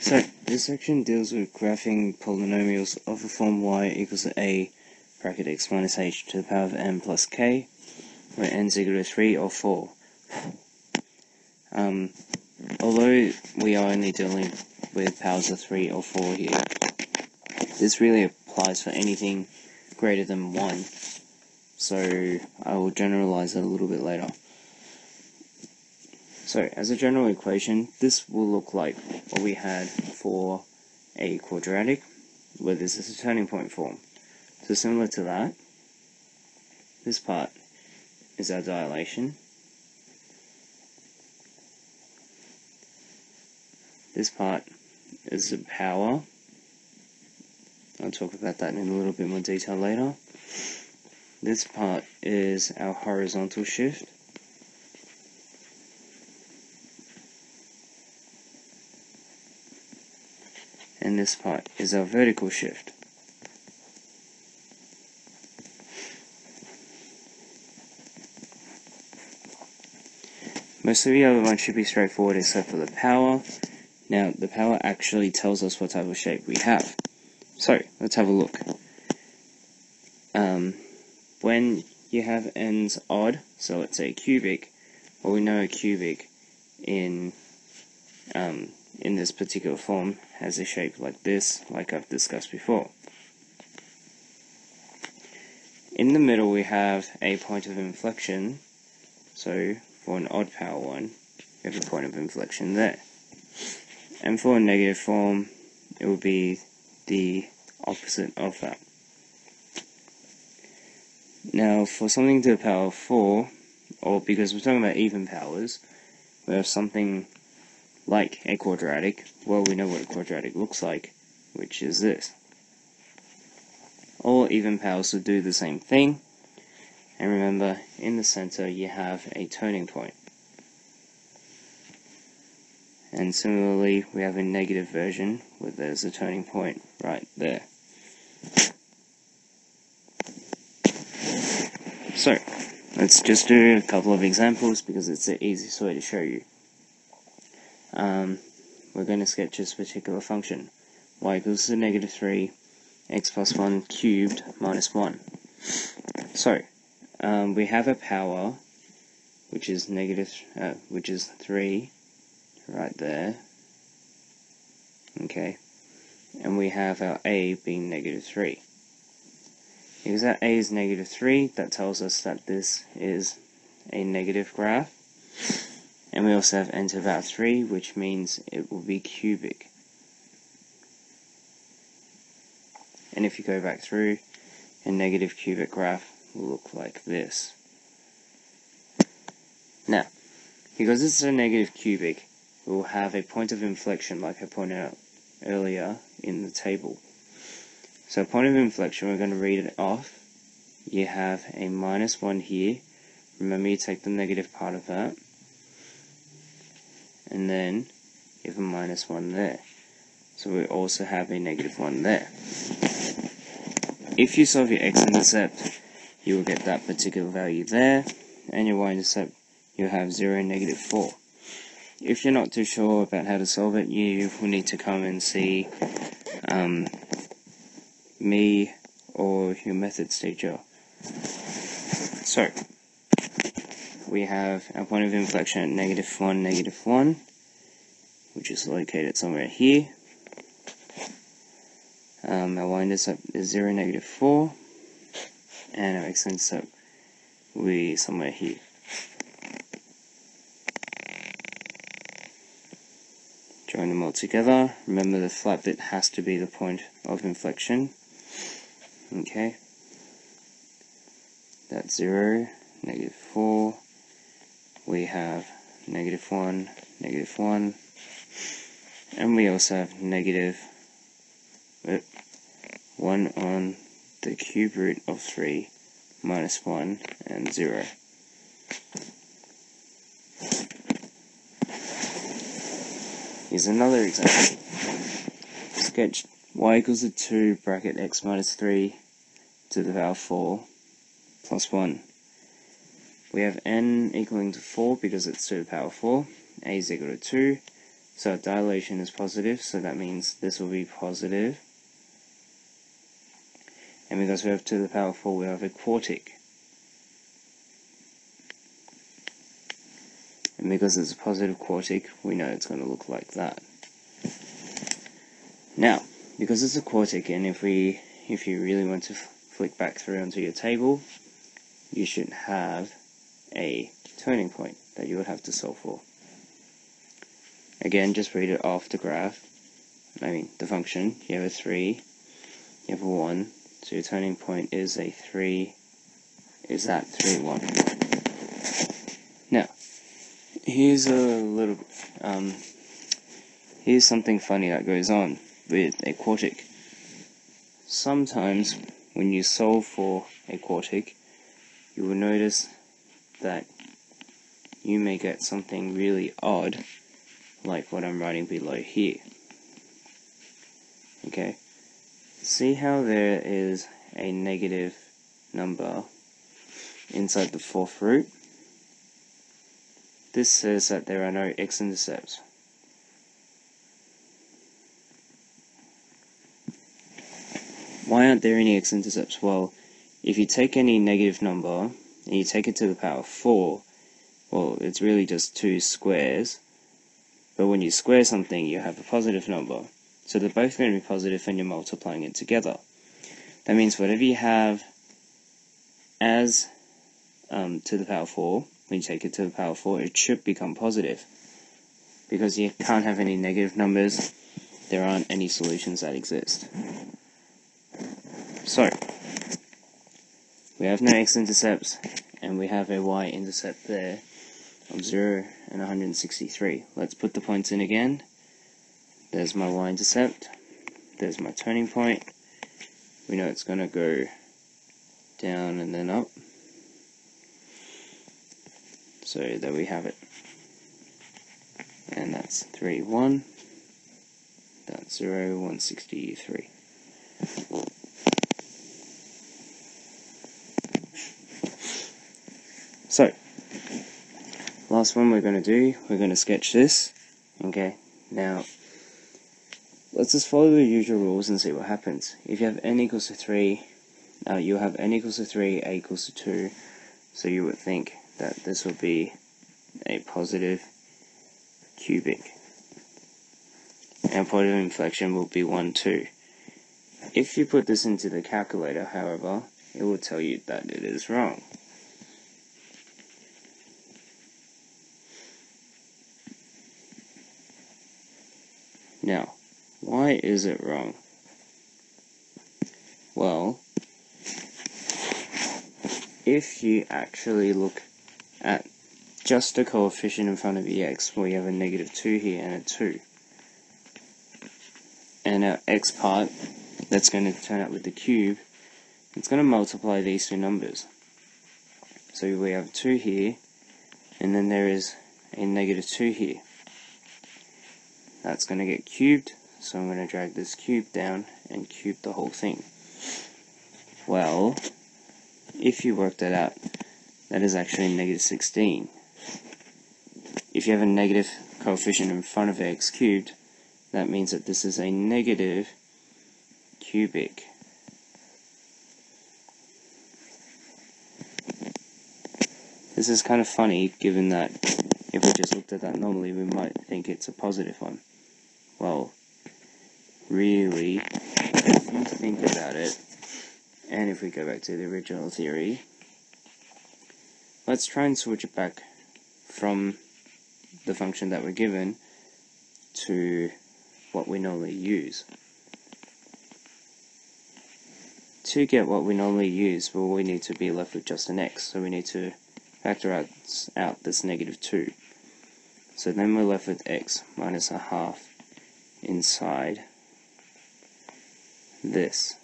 So, this section deals with graphing polynomials of the form y equals to a bracket x minus h to the power of n plus k, where n is equal to 3 or 4. Although we are only dealing with powers of 3 or 4 here, this really applies for anything greater than 1, so I will generalize it a little bit later. So, as a general equation, this will look like what we had for a quadratic, where this is a turning point form. So similar to that, this part is our dilation. This part is the power. I'll talk about that in a little bit more detail later. This part is our horizontal shift. And this part is our vertical shift. Most of the other ones should be straightforward except for the power. Now, the power actually tells us what type of shape we have. So, let's have a look. When you have ends odd, so let's say cubic, well, we know a cubic in this particular form has a shape like this, like I've discussed before. In the middle we have a point of inflection, so for an odd power one, we have a point of inflection there. And for a negative form, it will be the opposite of that. Now, for something to the power of 4, or because we're talking about even powers, we have something like a quadratic. Well, we know what a quadratic looks like, which is this. All even powers will do the same thing, and remember, in the center you have a turning point. And similarly, we have a negative version where there's a turning point right there. So, let's just do a couple of examples because it's the easiest way to show you. We're going to sketch this particular function. Y equals to negative 3, x plus 1 cubed minus 1. So, we have a power, which is 3, right there. Okay. And we have our a being negative 3. Because that a is negative 3, that tells us that this is a negative graph. And we also have n to the power 3, which means it will be cubic. And if you go back through, a negative cubic graph will look like this. Now, because this is a negative cubic, we will have a point of inflection like I pointed out earlier in the table. So point of inflection, we're going to read it off. You have a minus 1 here. Remember, you take the negative part of that. And then you have a minus 1 there. So we also have a negative 1 there. If you solve your x-intercept, you will get that particular value there. And your y-intercept, you'll have 0, negative 4. If you're not too sure about how to solve it, you will need to come and see me or your methods teacher. So, we have our point of inflection at negative 1, negative 1, which is located somewhere here. Our y-intercept is 0, negative 4, and our x-intercept will be somewhere here. Join them all together. Remember, the flat bit has to be the point of inflection. Okay. That's 0, negative 4. We have negative 1, negative 1. And we also have negative 1 on the cube root of 3 minus 1 and 0. Here's another example. Sketch y equals to 2 bracket x minus 3 to the power 4 plus 1. We have n equaling to 4 because it's to the power 4. A is equal to 2. So dilation is positive, so that means this will be positive. And because we have to the power 4, we have a quartic. And because it's a positive quartic, we know it's going to look like that. Now, because it's a quartic, and if you really want to flick back through onto your table, you should have a turning point that you would have to solve for. Again, just read it off the graph. The function. You have a 3, you have a 1, so your turning point is a 3, is at 3, 1. Now, here's here's something funny that goes on with a quartic. Sometimes, when you solve for a quartic, you will notice that you may get something really odd, like what I'm writing below here. Okay, see how there is a negative number inside the fourth root? This says that there are no x-intercepts. Why aren't there any x-intercepts? Well, if you take any negative number and you take it to the power 4, well, it's really just 2 squares. But when you square something, you have a positive number. So they're both going to be positive and you're multiplying it together. That means whatever you have as to the power 4, when you take it to the power 4, it should become positive. Because you can't have any negative numbers, there aren't any solutions that exist. So, we have no x-intercepts, and we have a y-intercept there of 0 and 163. Let's put the points in again. There's my y-intercept, there's my turning point. We know it's going to go down and then up. So there we have it. And that's 3, 1. That's 0, 163. So, last one we're going to do, we're going to sketch this. Okay, now, let's just follow the usual rules and see what happens. If you have n equals to 3, you'll have n equals to 3, a equals to 2, so you would think that this would be a positive cubic. And point of inflection will be 1, 2. If you put this into the calculator, however, it will tell you that it is wrong. Now, why is it wrong? Well, if you actually look at just the coefficient in front of the x, we have a negative 2 here and a 2. And our x part, that's going to turn out with the cube, it's going to multiply these two numbers. So we have 2 here, and then there is a negative 2 here. That's going to get cubed, so I'm going to drag this cube down and cube the whole thing. Well, if you work that out, that is actually negative 16. If you have a negative coefficient in front of x cubed, that means that this is a negative cubic. This is kind of funny, given that if we just looked at that normally, we might think it's a positive one. Well, really, if you think about it, and if we go back to the original theory, let's try and switch it back from the function that we're given to what we normally use. To get what we normally use, well, we need to be left with just an x, so we need to factor out this negative 2. So then we're left with x minus a half inside this.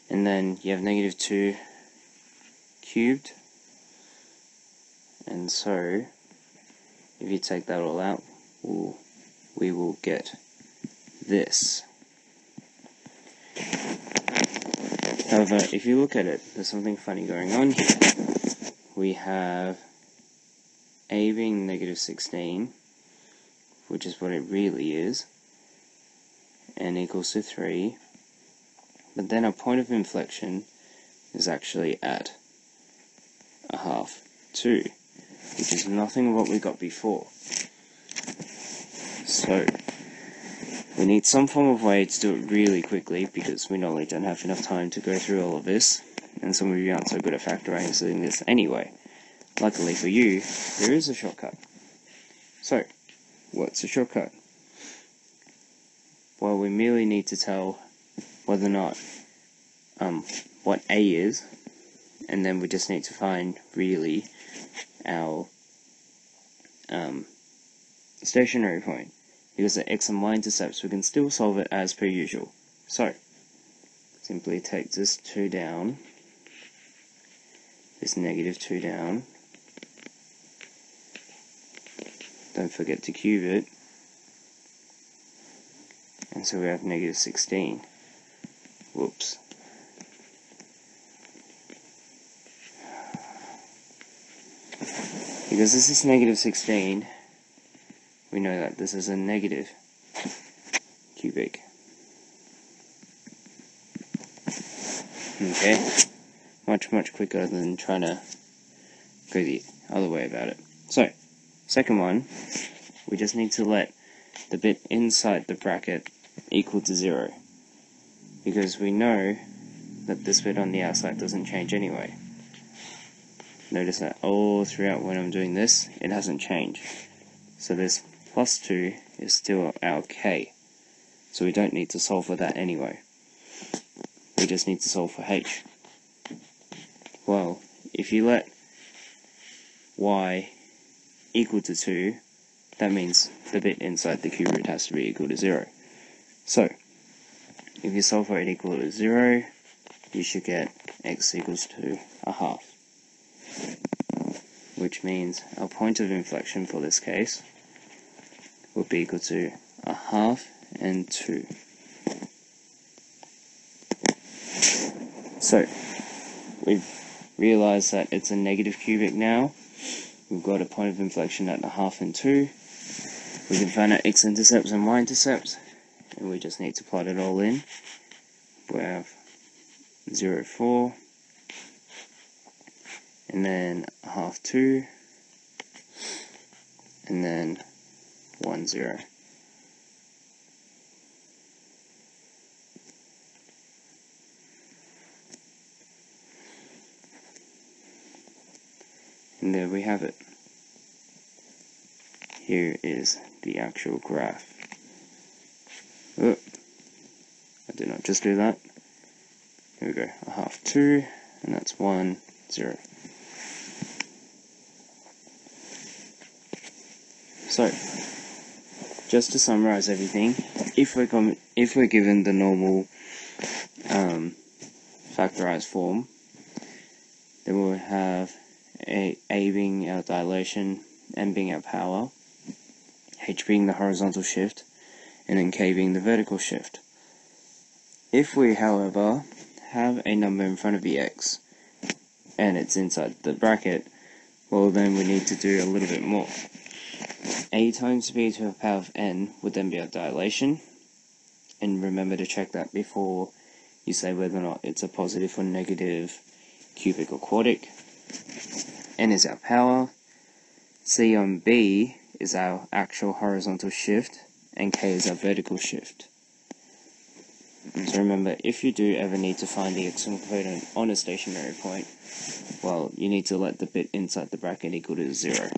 And then you have negative 2 cubed, and so if you take that all out, we will get this. However, if you look at it, there's something funny going on here. We have a being negative 16, which is what it really is, n equals to 3, but then our point of inflection is actually at a half 2, which is nothing of what we got before. So we need some form of way to do it really quickly, because we normally don't have enough time to go through all of this, and some of you aren't so good at factorizing this anyway. Luckily for you, there is a shortcut. So, what's a shortcut? Well, we merely need to tell whether or not what A is, and then we just need to find really our stationary point. Because the x and y intercepts, we can still solve it as per usual. So, simply take this 2 down, this negative 2 down, don't forget to cube it, and so we have negative 16. Whoops. Because this is negative 16, we know that this is a negative cubic. Okay, much quicker than trying to go the other way about it. So, second one, we just need to let the bit inside the bracket equal to 0, because we know that this bit on the outside doesn't change anyway. Notice that all throughout when I'm doing this, it hasn't changed. So this plus 2 is still our k, so we don't need to solve for that anyway. We just need to solve for h. Well, if you let y equal to 2, that means the bit inside the cube root has to be equal to 0. So, if you solve for it equal to 0, you should get x equals to a half. Which means our point of inflection for this case will be equal to a half and 2. So, we've realized that it's a negative cubic now. We've got a point of inflection at a half and 2. We can find out x-intercepts and y-intercepts, and we just need to plot it all in. We have 0, 4, and then a half 2, and then 1, 0. And there we have it. Here is the actual graph. Oh, I did not just do that. Here we go, a half 2, and that's 1, 0. So, just to summarize everything, if we're given the normal factorized form, then we'll have A being our dilation, M being our power, H being the horizontal shift, and then K being the vertical shift. If we, however, have a number in front of the x, and it's inside the bracket, well then we need to do a little bit more. A times b to the power of n would then be our dilation, and remember to check that before you say whether or not it's a positive or negative cubic or quartic. N is our power, C on B is our actual horizontal shift, and K is our vertical shift. So remember, if you do ever need to find the x component on a stationary point, well, you need to let the bit inside the bracket equal to 0.